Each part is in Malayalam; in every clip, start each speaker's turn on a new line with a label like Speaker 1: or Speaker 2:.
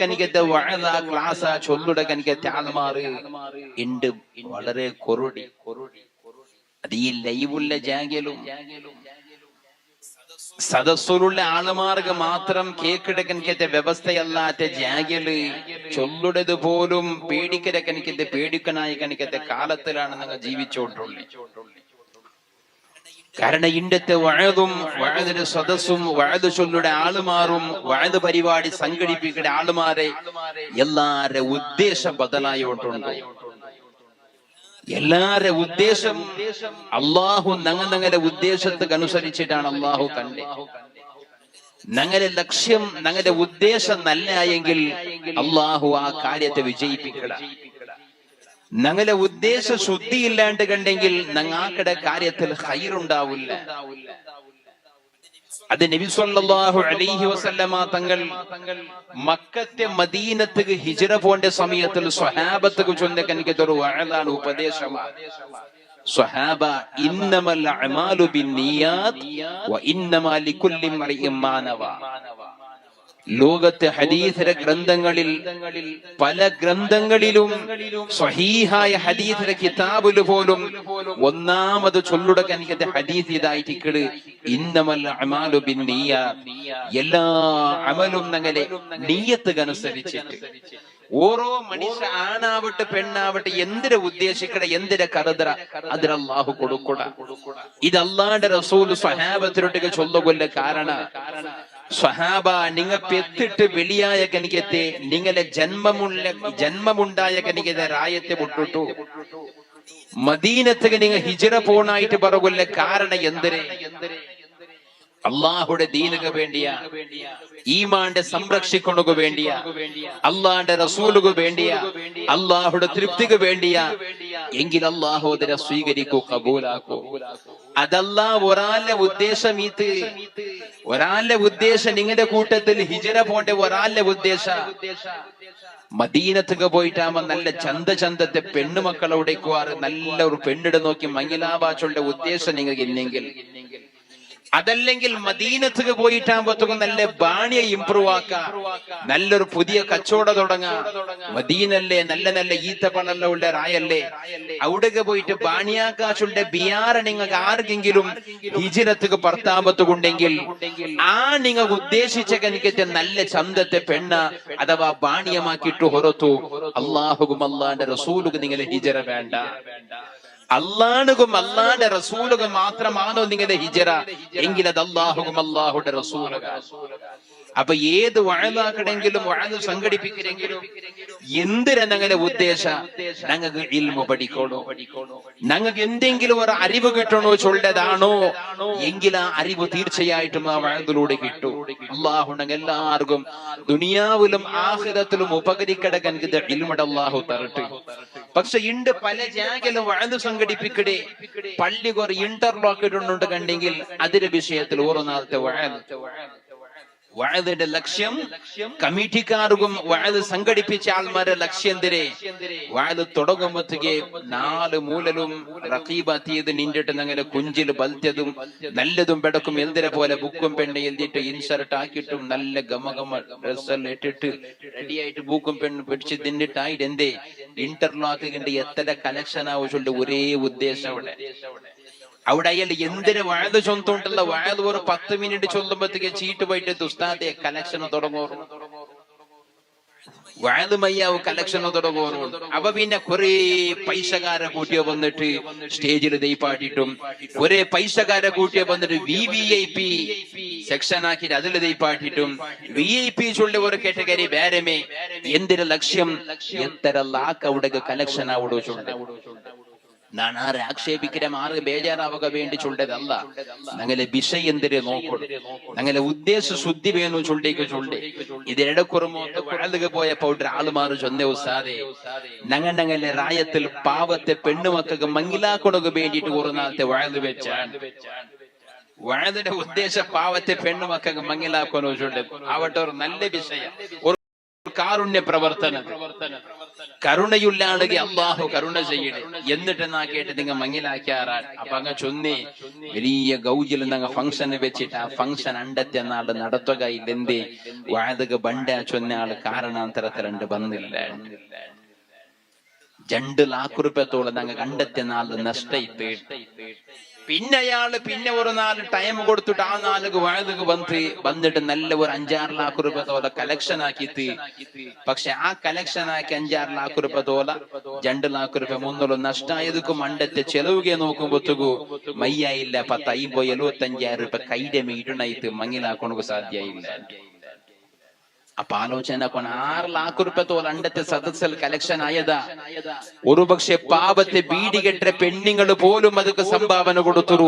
Speaker 1: കനിക്കത്തെ വഅദ ക്ലാസ് ചൊല്ലുടെ കനിക്കത്തെ ആൾമാറ് ഉണ്ട് വളരെ കൊറുടി. അത് ഈ ലൈവുള്ള ജാഗലും സദസ്സുലുള്ള ആളുമാർക്ക് മാത്രം കേക്കിടക്കനിക്കത്തെ വ്യവസ്ഥയല്ലാത്ത ജാഗല് ചൊല്ലുടത് പോലും പേടിക്കരക്കനിക്കത്തെ പേടിക്കനായ കനിക്കത്തെ കാലത്തിലാണ് നിങ്ങൾ ജീവിച്ചോണ്ടുള്ളത്. കാരണം ഇന്നത്തെ വഅദും വഅദിന്റെ സദസ്സും വഅദ് ചൊല്ലുടെ ആളുമാറും വഅദ് പരിപാടി സംഘടിപ്പിക്കുന്ന ആളുമാരെ എല്ലാരെ ഉദ്ദേശം ബദലായോട്ടുണ്ട്. എല്ലാരെ ഉദ്ദേശം അള്ളാഹു ഞങ്ങളുടെ ഉദ്ദേശത്തിന് അനുസരിച്ചിട്ടാണ് അള്ളാഹു കണ്ടേ. ഞങ്ങളുടെ ലക്ഷ്യം ഞങ്ങളുടെ ഉദ്ദേശം നല്ലയെങ്കിൽ അള്ളാഹു ആ കാര്യത്തെ വിജയിപ്പിക്കല. ഞങ്ങളുടെ ഉദ്ദേശ ശുദ്ധിയില്ലാണ്ട് കണ്ടെങ്കിൽ ഞങ്ങളുടെ കാര്യത്തിൽ ഖൈറുണ്ടാവില്ല. അത് നബി സല്ലല്ലാഹു അലൈഹി വസല്ലമ തങ്ങൾ മക്കത്തെ മദീനത്തേക്ക് ഹിജ്റ പോണ്ട സമയത്തിൽ സ്വഹാബത്തുക്ക് ചൊന്ന കനിക്കൊരു വഅദാണ്, ഉപദേശമാണ്. സ്വഹാബ ഇന്നമൽ അഅമാലു ബിന്നിയാത് വ ഇന്നമാ ലികുല്ലി ഇംറിഇൻ മാ നവാ. ലോകത്തെ ഹദീസിലെ ഗ്രന്ഥങ്ങളിൽ പല ഗ്രന്ഥങ്ങളിലും സ്വഹീഹായ ഹദീസിലെ കിതാബില് പോലും ഒന്നാമത് ചൊല്ലുട കനിക്കത്തെ ഹദീസ് ഇതായിട്ട് ഇന്നമൽ അഅമാലു ബിന്നിയാത്. എല്ലാ അമലും ഞങ്ങളെ നിയ്യത്തുകനുസരിച്ചിട്ട് ഓരോ മനുഷ്യ ആണാവട്ടെ പെണ്ണാവട്ടെ എന്തിനെ ഉദ്ദേശിക്കട എന്തിനെ കരുതറ അതിന് അല്ലാഹു കൊടുക്കട. ഇത് അല്ലാഹുവിന്റെ റസൂൽ സ്വഹാബത്തിനൊട്ടൊക്കെ ചൊല്ലുകൊല്ല. കാരണം സ്വഹാബ നിങ്ങ പെത്തിട്ട് വെളിയായ കനിക്കത്തെ നിങ്ങളെ ജന്മമുണ്ടായ കനിക്കത്തെ രായത്തെ വിട്ടിട്ടു മദീനത്തേക്ക് നിങ്ങൾ ഹിജ്റ പോണായിട്ട് പറകൊല്ല. കാരണം എന്തിനെ അള്ളാഹുടെ ദീനുക വേണ്ടിയാ, ഈമാന്റെ സംരക്ഷിക്കണക്ക് വേണ്ടിയാ, അള്ളാന്റെ റസൂലുക വേണ്ടിയാ, അള്ളാഹുടെ തൃപ്തിക്ക് വേണ്ടിയാ. എങ്കിൽ അള്ളാഹു അതിനെ സ്വീകരിക്കൂ, കബൂലാക്കൂ. അതല്ല ഒരാളുടെ ഉദ്ദേശം ഇത്, ഒരാളുടെ ഉദ്ദേശം നിങ്ങളുടെ കൂട്ടത്തിൽ ഹിജ്റ പോണ്ട ഒരാളുടെ ഉദ്ദേശം മദീനത്തേക്ക് പോയിട്ടാകുമ്പോ നല്ല ചന്തത്തെ പെണ്ണുമക്കളോടെ നല്ല ഒരു പെണ്ണിടെ നോക്കി മംഗലാവാച്ചുള്ള ഉദ്ദേശം നിങ്ങൾക്ക് ഇല്ലെങ്കിൽ, അതല്ലെങ്കിൽ മദീനത്തേക്ക് പോയിട്ടാകുമ്പോഴത്തേക്കും നല്ല ബാണിയെ ഇംപ്രൂവ് ആക്കാം, നല്ലൊരു പുതിയ കച്ചവടം തുടങ്ങാം. മദീനല്ലേ നല്ല നല്ല ഈത്തപ്പണല്ല ഉള്ള റായല്ലേ, അവിടേക്ക് പോയിട്ട് ബാണിയാക്കാച്ചുള്ള ബിയാറ നിങ്ങൾക്ക് ആർക്കെങ്കിലും ഹിജ്റത്തേക്ക് ഭർത്താപത്തുകൊണ്ടെങ്കിൽ ആ നിങ്ങൾ ഉദ്ദേശിച്ച കനിക്കത്തെ നല്ല ചന്തത്തെ പെണ്ണ അഥവാ ബാണിയമാക്കിയിട്ട് ഹൊറത്തു അള്ളാഹുക്കും അള്ളാന്റെ റസൂലുക്കും നിങ്ങൾ ഹിജ്റ വേണ്ട. അള്ളാഹുക്കും അള്ളാന്റെ റസൂലുക്കും മാത്രമാണോ നിങ്ങളുടെ ഹിജ്റ എങ്കിൽ അത് അള്ളാഹുക്കും അള്ളാഹുടെ റസൂലുക. അപ്പൊ ഏത് വഅദാക്കണെങ്കിലും വഅദ് സംഘടിപ്പിക്കണെങ്കിലും എന്തിനാ ഞങ്ങളുടെ ഉദ്ദേശം? ഞങ്ങൾക്ക് ഇൽമു പഠിക്കണോ, ഞങ്ങൾക്ക് എന്തെങ്കിലും ഒരു അറിവ് കിട്ടണോ ചൊല്ലതാണോ എങ്കിൽ ആ അറിവ് തീർച്ചയായിട്ടും ആ വഅദിലൂടെ കിട്ടും. അള്ളാഹു ഞങ്ങൾ എല്ലാവർക്കും ദുനിയാവിലും ആഖിറത്തിലും ഉപകരിക്കടക്കാൻ ഇൽമുടെ അള്ളാഹു തരട്ടെ. പക്ഷെ ഇണ്ട് പല ജാഗലും വഅദ് സംഘടിപ്പിക്കടേ പള്ളി കുറെ ഇന്റർലോക്ക് ഇടുന്നുണ്ട് കണ്ടെങ്കിൽ അതിന്റെ വിഷയത്തിൽ ഓരോ നാളത്തെ വഅദിന്റെ ലക്ഷ്യം കമ്മിറ്റിക്കാർക്കും വഅദ് സംഘടിപ്പിച്ച ആൾമാരുടെ ലക്ഷ്യം എന്തിരെ? വഅദ് തുടങ്ങുമ്പോഴത്തേക്ക് 4 മൂലലും റഖീബാത്തിയത് നിന്നിട്ട് അങ്ങനെ കുഞ്ചിൽ ബൽത്യതും നല്ലതും പെടക്കും എന്തിനെ പോലെ ബുക്കും പെണ്ണ് എഴുതിയിട്ട് ഇൻസർട്ട് ആക്കിയിട്ടും നല്ല ഗമഗമ ഡ്രസ്സെല്ലാം ഇട്ടിട്ട് റെഡിയായിട്ട് ബുക്കും പെണ്ണ് പിടിച്ച് തിന്നിട്ടായിട്ട് എന്തേ ഇന്റർലോക്കിന്റെ എത്ര കലക്ഷൻ ആവശ്യമുണ്ട്. ഒരേ ഉദ്ദേശം അവിടെ അയാൾ എന്തിന് വഅദ് ചൊന്തുണ്ടല്ല വഅദ് ഒരു 10 മിനിറ്റ് ചൊല്ലുമ്പോഴത്തേക്ക് ചീട്ട് പോയിട്ട് ഉസ്താദെ കലക്ഷൻ തുടങ്ങും, വഅദ് മയ്യാവ് കലക്ഷൻ തുടങ്ങും. അപ്പൊ പിന്നെ കുറെ പൈസക്കാരെ കൂട്ടിയോ വന്നിട്ട് സ്റ്റേജിൽ ദൈപ്പാട്ടിട്ടും കുറെ പൈസക്കാരെ കൂട്ടിയോ വന്നിട്ട് VIP സെക്ഷൻ ആക്കിയിട്ട് അതിൽ ദൈപ്പാട്ടിട്ടും VIP ചൊല്ല ഒരു കാറ്റഗറി വേരമേ. എന്തിന്റെ ലക്ഷ്യം? എത്ര ലാക്ക് അവിടെ കലക്ഷൻ അവിടെ ചൊല്ല. ഞാൻ ആരെ ആക്ഷേപിക്കിற ആറ് ബേജാറാവുക വേണ്ടി ചൊല്ലതല്ല. ഞങ്ങളെ വിഷയം എന്തിരെ നോക്കണം, ഞങ്ങളെ ഉദ്ദേശ ശുദ്ധി വേണം ചൊല്ലേക്ക് ചൊല്ലേ. ഇതിനിടക്കുറമോട്ട് വഅദ് പോയപ്പോ ആളുമാർ ചൊന്ന ഉസ്താദേ ഞങ്ങളുടെ റായത്തിൽ പാവത്തെ പെണ്ണുമക്കൾക്ക് മംഗിലാക്കൊണക്ക് വേണ്ടിയിട്ട് ഒരു നാളത്തെ വഅദ് വെച്ചാണ്. വഅദിന്റെ ഉദ്ദേശ പാവത്തെ പെണ്ണുമക്കൾക്ക് മംഗിലാക്കൊണോ ചൊല്ലെ ആവട്ടെ ഒരു നല്ല വിഷയം, ഒരു കാരുണ്യ പ്രവർത്തനം. കരുണയുള്ള ആളുകൾ അള്ളാഹു കരുണ ചെയ്യണേ എന്നിട്ട് എന്നാ കേട്ട് നിങ്ങൾ മങ്ങിലാക്കിയാറാൻ അപ്പൊ അങ്ങ് ചൊന്നി വലിയ ഗൗജിൽ നിങ്ങൾ ഫംഗ്ഷന് വെച്ചിട്ട് ആ ഫംഗ്ഷൻ അണ്ടത്തെ നാള് നടത്തുക ഇല്ലെന്തേ വാതക ബണ്ട ചൊന്ന ആള് കാരണാന്തരത്തിലുണ്ട് വന്നില്ല 2 ലക്ഷം രൂപത്തോളം ഞങ്ങൾ കണ്ടെത്തിയ നാള് നഷ്ടയിട്ട് പിന്നെ അയാള് പിന്നെ ഒരു നാല് ടൈം കൊടുത്തിട്ട് ആ നാലുക്ക് വാഴക്ക് വന്നിട്ട് നല്ല ഒരു 5-6 ലക്ഷം രൂപത്തോളം കളക്ഷൻ ആക്കിയിട്ട് പക്ഷെ ആ കളക്ഷൻ ആക്കി 5-6 ലക്ഷം രൂപത്തോളം 2 ലക്ഷം രൂപ 3 നഷ്ടമായതുക്കും മണ്ടത്തെ ചെലവുകെ നോക്കുമ്പോഴത്തേക്കു മയ്യായില്ല 10-50-75,000 രൂപ കൈയുടെ മീടണായിട്ട് മങ്ങിലാക്കണക്ക് സാധ്യയില്ല അപ്പൊ ആലോചന 6 ലക്ഷം രൂപത്തോളം അണ്ടത്തെ സദസ്സിൽ കളക്ഷൻ ആയതാ ഒരുപക്ഷെ പാവത്തെ ബീഡികെട്ട പെണ്ണുങ്ങൾ പോലും അതൊക്കെ സംഭാവന കൊടുത്തു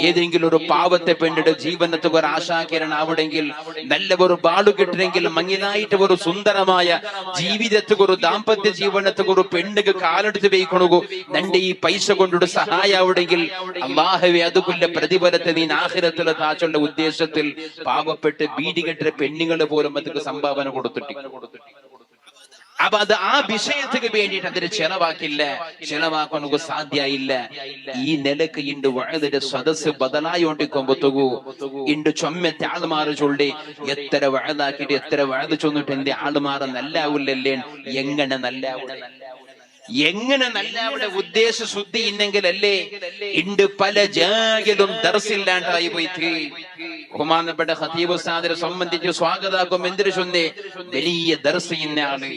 Speaker 1: ഏതെങ്കിലും ഒരു പാവത്തെ പെണ്ണിന്റെ ജീവനത്തിൽ ഒരു ആശാകിരണം അവിടെങ്കിൽ നല്ല ഒരു ബാളു കിട്ടണമെങ്കിൽ മങ്ങിലായിട്ട് ഒരു സുന്ദരമായ ജീവിതത്തിൽ ഒരു ദാമ്പത്യ ജീവനത്തിൽ ഒരു പെണ്ണുക്ക് കാലെടുത്ത് വയ്ക്കണു നിന്റെ ഈ പൈസ കൊണ്ടൊരു സഹായം അവിടെങ്കിൽ അല്ലാഹുവേ അതുകൊള്ള പ്രതിഫലത്തെ നീ ആഖിറത്തിൽ താച്ചുള്ള ഉദ്ദേശത്തിൽ പാവപ്പെട്ട് ബീഡികെട്ട പെണ്ണുങ്ങൾ പോലും അതൊക്കെ സംഭാവന കൊടുത്തിട്ട് അപ്പൊ അത് ആ വിഷയത്തിന് വേണ്ടിയിട്ട് അതിന് ചെലവാക്കാൻ സാധ്യയില്ല ഈ നിലക്ക് ഇണ്ട് വഴുതിന്റെ സദസ് ബദലായോണ്ടിക്കുമ്പോഴത്തൂ ഇണ്ട് ചൊമ്മത്തെ ആൾമാറ് ചൊല്ലി എത്ര വഴുതാക്കിട്ട് എത്ര വഴുത് ചൊന്നിട്ട് എന്റെ ആൾമാറ് നല്ലാവില്ലല്ലേ എങ്ങനെ നല്ല അവിടെ ഉദ്ദേശ ശുദ്ധി ഇന്നെങ്കിലല്ലേ ഇണ്ട് പല ജാഗിലും ദർസില്ലാണ്ടായി പോയിട്ട് ബഹുമാനപ്പെട്ട ഖതീബ് ഉസ്താദിനെ സംബന്ധിച്ച് സ്വാഗതാക്കും എന്തിനു ചൊന്നേ വലിയ ദർസ് ഇന്ന ആള്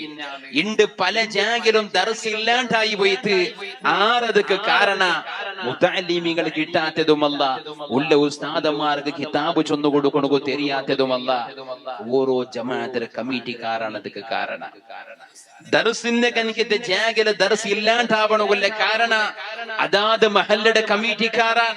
Speaker 1: ഇണ്ട് പല ജാഗിലും ദർസ് ഇല്ലാണ്ടായി പോയിട്ട് ആരതൊക്കെ കാരണ മുതഅല്ലിമീങ്ങൾ കിട്ടാത്തതുമല്ല ഉള്ള ഉസ്താദന്മാർക്ക് കിതാബ് ചൊന്നു കൊടുക്കണോ തെരിയാത്തതുമല്ല ഓരോ ജമാഅത്തിന്റെ കമ്മിറ്റിക്കാരാണ് അതൊക്കെ കാരണം ദർസിന്റെ കനിക്കത്തെ ജാഗില് ദർസ് ഇല്ലാണ്ടാവണല്ല കാരണ അതാത് മഹല്ലയുടെ കമ്മിറ്റിക്കാരാൻ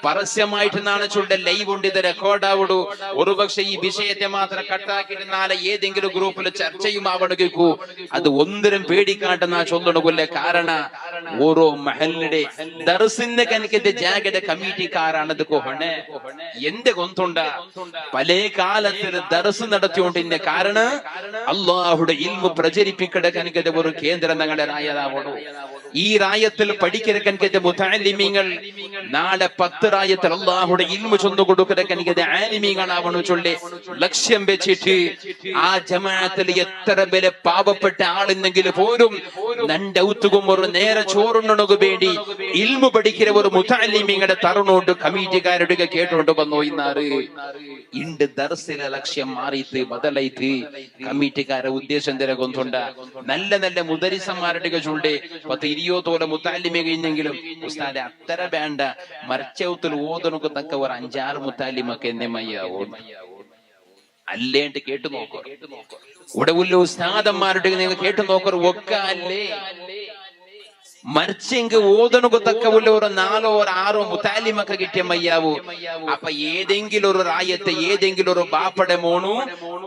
Speaker 1: പരസ്യമായിട്ട് നാണിച്ചുള്ള ലൈവ് ഉണ്ട് ഇത് റെക്കോർഡാവിടൂ ഒരുപക്ഷെ ഈ വിഷയത്തെ മാത്രം കട്ടാക്കിയിട്ട് നാളെ ഏതെങ്കിലും ഗ്രൂപ്പിൽ ചർച്ചയും ആവണകൂ അത് ഒന്നിനും പേടിക്കാട്ടെന്നാ ചൊല്ലണകൊല്ല കാരണ ഓരോ മഹല്ലയുടെ ദർസിന്റെ കനിക്കത്തെ ജാഗയുടെ കമ്മിറ്റിക്കാരാണത് കൊഹണെ എന്ത് കൊന്തുണ്ട പല കാലത്തിൽ ദർസ് നടത്തിയോണ്ടിന്റെ കാരണം അള്ളാഹുടെ ഇൽമു പ്രചരിപ്പിക്കട കനിക്കത്തെ ഒരു കേന്ദ്രം ഞങ്ങളുടെ രായതാവണു ഈ രായത്തിൽ പഠിക്കുന്ന കനിക്കത്തെ മുതഅല്ലിമീങ്ങൾ നാളെ 10 രായത്തിൽ അള്ളാഹുടെ ഇൽമു ചൊന്നു കൊടുക്കുന്ന കനിക്കത്തെ ആലിമീങ്ങളാവണു ചൊല്ലി ലക്ഷ്യം വെച്ചിട്ട് ആ ജമാഅത്തിൽ എത്ര പേരെ പാവപ്പെട്ട ആളെന്നെങ്കിൽ പോലും നണ്ടൗത്തുകും ഒരു നേരെ ചോറുണ്ണുക വേണ്ടി ഇൽമു പഠിക്കുന്ന ഒരു മുതഅല്ലിമീങ്ങളുടെ തരുണോണ്ട് കമ്മിറ്റിക്കാരുടെ കേട്ടുകൊണ്ട് വന്നു ഇന്നാറ് ഇണ്ട് ദർസിലെ ലക്ഷ്യം മാറിയിട്ട് ബദലായിട്ട് കമ്മിറ്റിക്കാരെ ഉദ്ദേശം തിരകൊന്നുണ്ട നല്ല നല്ല മുദരിസന്മാരുടെ ചൂണ്ടേ 10-20 തോല മുത്താലിമ കഴിഞ്ഞെങ്കിലും ഉസ്താദെ അത്ര വേണ്ട മർച്ചൗത്തിൽ ഓതനൊക്കെ തക്ക ഒരു 5-6 മുത്താലിമൊക്കെ എന്നെ മയ്യാവോ അല്ലേണ്ട് കേട്ടു നോക്കോ ഇവിടെ ഉള്ള ഉസ്താദന്മാരുടെ നിങ്ങൾ കേട്ടു നോക്കോ ഒക്കെ അല്ലേ മറിച്ചെങ്കിൽ ഓതണക്ക് തക്കവുള്ള ഒരു 4-6 മുതാലിമൊക്കെ കിട്ടിയ മയ്യാവൂ അപ്പൊ ഏതെങ്കിലും ഒരു റായത്തെ ഏതെങ്കിലും ഒരു ബാപ്പടെ മോണു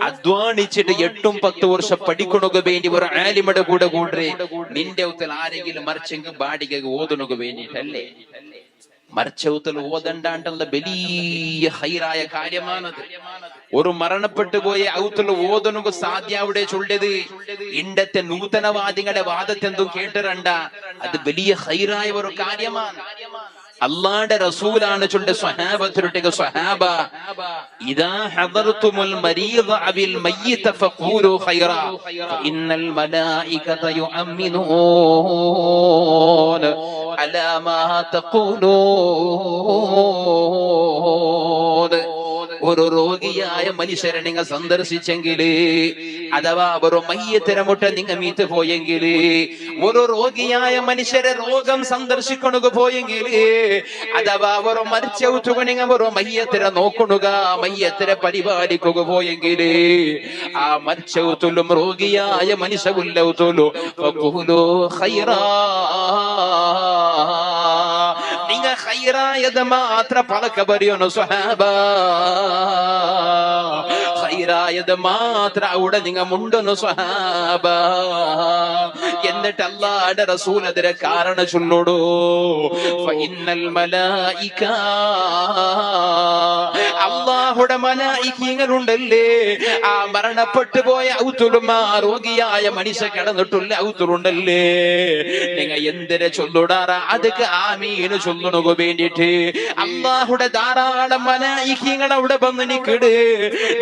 Speaker 1: അധ്വാനിച്ചിട്ട് 8-10 വർഷം പഠിക്കണക്ക് വേണ്ടി ഒരു ആലിമയുടെ കൂടെ കൂടേ നിന്റെ ഉത്തൽ ആരെങ്കിലും മറിച്ചെങ്കിൽ ബാടിക ഓതണക്ക് വേണ്ടിട്ടല്ലേ മർച്ചൗത്തിൽ ഓതണ്ടാണ്ടുള്ള വലിയ ഹൈറായ കാര്യമാണത് ഒരു മരണപ്പെട്ടു പോയ ഔത്തുള്ള ഓതനുക സാധ്യ അവിടെ ചൊല്ലത് ഇണ്ടത്തെ നൂതനവാദികളുടെ വാദത്തെന്തും കേട്ടിരണ്ട അത് വലിയ ഹൈറായ ഒരു കാര്യമാണ് അല്ലാഹുവിന്റെ റസൂലാണ് ചൊല്ലെ സ്വഹാബത്തുരുടെ സ്വഹാബ ഇദാ ഹദർതുമുൽ മരീദ അവിൽ മയ്യിത ഫഖൂലു ഖൈറാ ഇന്നൽ മലായികത യുഅമ്മിനൂന അലാ മാ തഖൂലൂൻ ഒരു രോഗിയായ മനുഷ്യരെ നിങ്ങൾ സന്ദർശിച്ചെങ്കില് അഥവാ ഒരു മയ്യത്തിനെ മുട്ട നിങ്ങൾ മീത്ത് പോയെങ്കില് ഒരു രോഗിയായ മനുഷ്യരെ രോഗം സന്ദർശിക്കണുക പോയെങ്കില് അഥവാ ഒരു മരിച്ചൗത്തുക നിങ്ങൾ ഒരു മയ്യത്തിനെ നോക്കണുക മയ്യത്തിനെ പരിപാലിക്കുക പോയെങ്കില് ആ മരിച്ചൗത്തുലും രോഗിയായ മനുഷ്യവുല്ലൗത്തുലു ഫഖൂലു ഖൈറാ നിങ്ങൾ ഖൈറായത് മാത്ര പലക പറയണു സ്വഹാബ ഖൈറായത് മാത്രം അവിടെ നിങ്ങൾ മുണ്ടുന്നു സ്വഹാബ. എന്നിട്ട് അല്ലാഹുവിന്റെ റസൂൽ അതിനെ കാരണം ചൊല്ലുടോ, ഫഇന്നൽ മലായിക, അല്ലാഹുവിന്റെ മലായികകളുണ്ടല്ലേ, ആ മരണപ്പെട്ടു പോയ ഔതുലുമാ രോഗിയായ മനുഷ്യ കിടന്നിട്ടുള്ള ഔതുലുണ്ടല്ലേ, നിങ്ങൾ എന്തിനെ ചൊല്ലുടാറ അതൊക്കെ ആമീന് ചൊല്ലുണു വേണ്ടിട്ട് അല്ലാഹുടെ ധാരാളം മലായികകൾ അവിടെ വന്ന് നിൽക്കട്.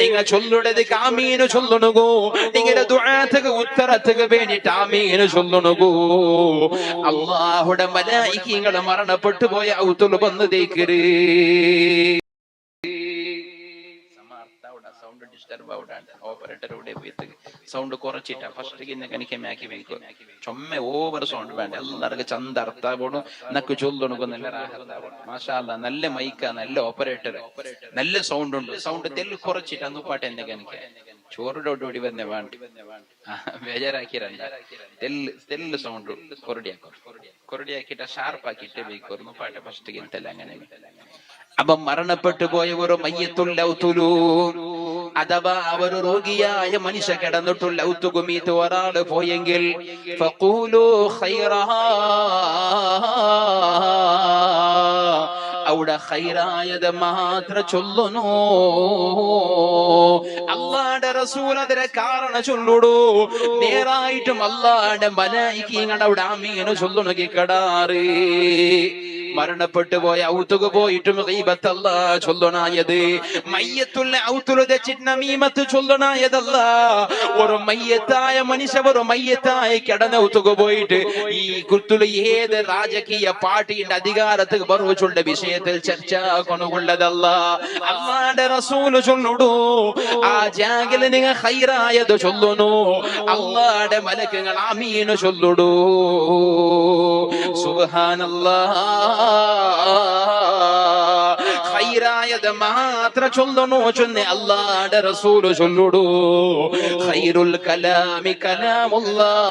Speaker 1: നിങ്ങൾ ചൊല്ലുടത് ആമീന് ചൊല്ലുണുകോ, നിങ്ങളുടെ ദുആക്ക് ഉത്തരത്തിന് വേണ്ടിട്ട് ആമീന് ചൊല്ലുണുകോ. അല്ലാഹുടെ മലായികകൾ മരണപ്പെട്ടു പോയ ഔതുൽ വന്ന് തേക്കര്. സൗണ്ട് കുറച്ചിട്ടാ ഫസ്റ്റ് കനിക്കമാക്കി വെക്കും. ചുമ്മ ഓവർ സൗണ്ട് വേണ്ട, എല്ലാവർക്കും ചന്ത അർത്ഥ പോണു, എന്നൊക്കെ ചൊല്ലണു നല്ല റാഹത്താവണം. മാഷാ അല്ലാഹ്, നല്ല മൈക്ക, നല്ല ഓപ്പറേറ്റർ, നല്ല സൗണ്ട് ഉണ്ട്. സൗണ്ട് തെല്ല് കുറച്ചിട്ട് അന്ന് പാട്ട് എന്നെ കനിക്ക ചോറിടോടുകൂടി വന്നെ വേണ്ട, ബേജാറാക്കിരണ്ട. തെല്ല് സൗണ്ട് കൊറടിയാക്കിട്ട് ഷാർപ്പാക്കിട്ട് വെക്കുന്നു പാട്ട് ഫസ്റ്റ് ഗിൽത്തല്ല. അങ്ങനെ അപ്പൊ മരണപ്പെട്ടു പോയ ഒരു മയ്യത്തുൽ ഔതുലു, അഥവാ അവർ രോഗിയായ മനുഷ്യ കിടന്നിട്ടുള്ള ഔതുകുമീത്ത് ഒരാള് പോയെങ്കിൽ ഫഖൂലു ഖൈറാ, അവിടെ ഖൈറായത് മാത്രം ചൊല്ലുന്നു. അല്ലാഹുവിന്റെ റസൂൽ അതിനെ കാരണം ചൊല്ലുടൂ. നേരായിട്ടും അല്ലാഹുവിന്റെ മലായികകൾ അവിടെ ആമീന് ചൊല്ലുന്നു കേക്കടാറ്. മരണപ്പെട്ടു പോയ ഔതുക പോയിട്ടും ഗീബത്ത് അല്ലാഹ് ചൊല്ലണായത്, മയ്യത്തുൽ ഔതുൽ ദച്ചിട്ട് നമീമത്ത് ചൊല്ലണായതല്ല. ഒരു മയ്യത്തായ മനുഷ്യ ഒരു മയ്യത്തായ കിടന്ന ഔതുക പോയിട്ട് ഈ കുത്തുൽ ഏത് രാജകീയ പാർട്ടിയുടെ അധികാരത്തിൽ ബറുച്ചുള്ള വിഷയത്തിൽ ചർച്ച കൊണ്ടുള്ളതല്ല. അല്ലാഹുവിന്റെ റസൂൽ ചൊല്ലുടൂ, ആ ജാഗിൽ നിങ്ങൾ ഖൈറായത് ചൊല്ലുന്നു, അല്ലാഹുവിന്റെ മലക്കുകൾ ആമീൻ ചൊല്ലുടൂ. സുബ്ഹാനല്ലാഹ്, ഖൈറായത് മാത്രം ചൊല്ലുന്നു ചൊന്നെ അല്ലാഹുവിന്റെ റസൂൽ ചൊല്ലുടൂ. ഖൈറുൽ കലാമി കലാമുല്ലാഹ്.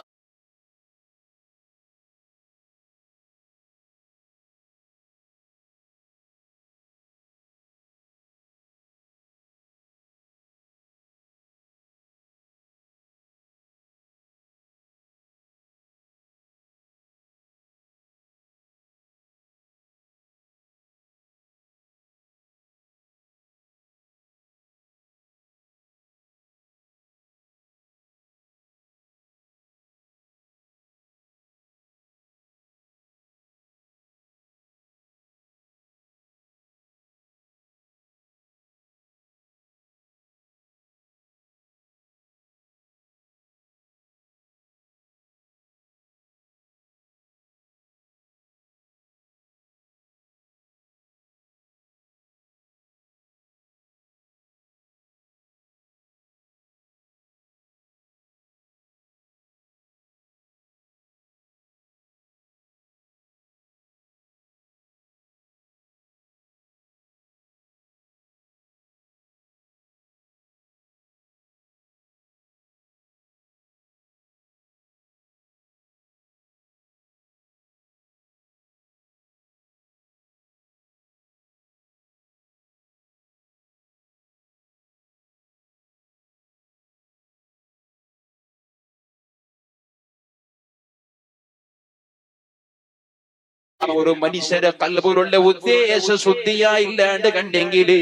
Speaker 1: ഒരു മനുഷ്യരെ കൽബിലുള്ള ഉദ്ദേശ ശുദ്ധിയായില്ലാണ്ട് കണ്ടെങ്കില്,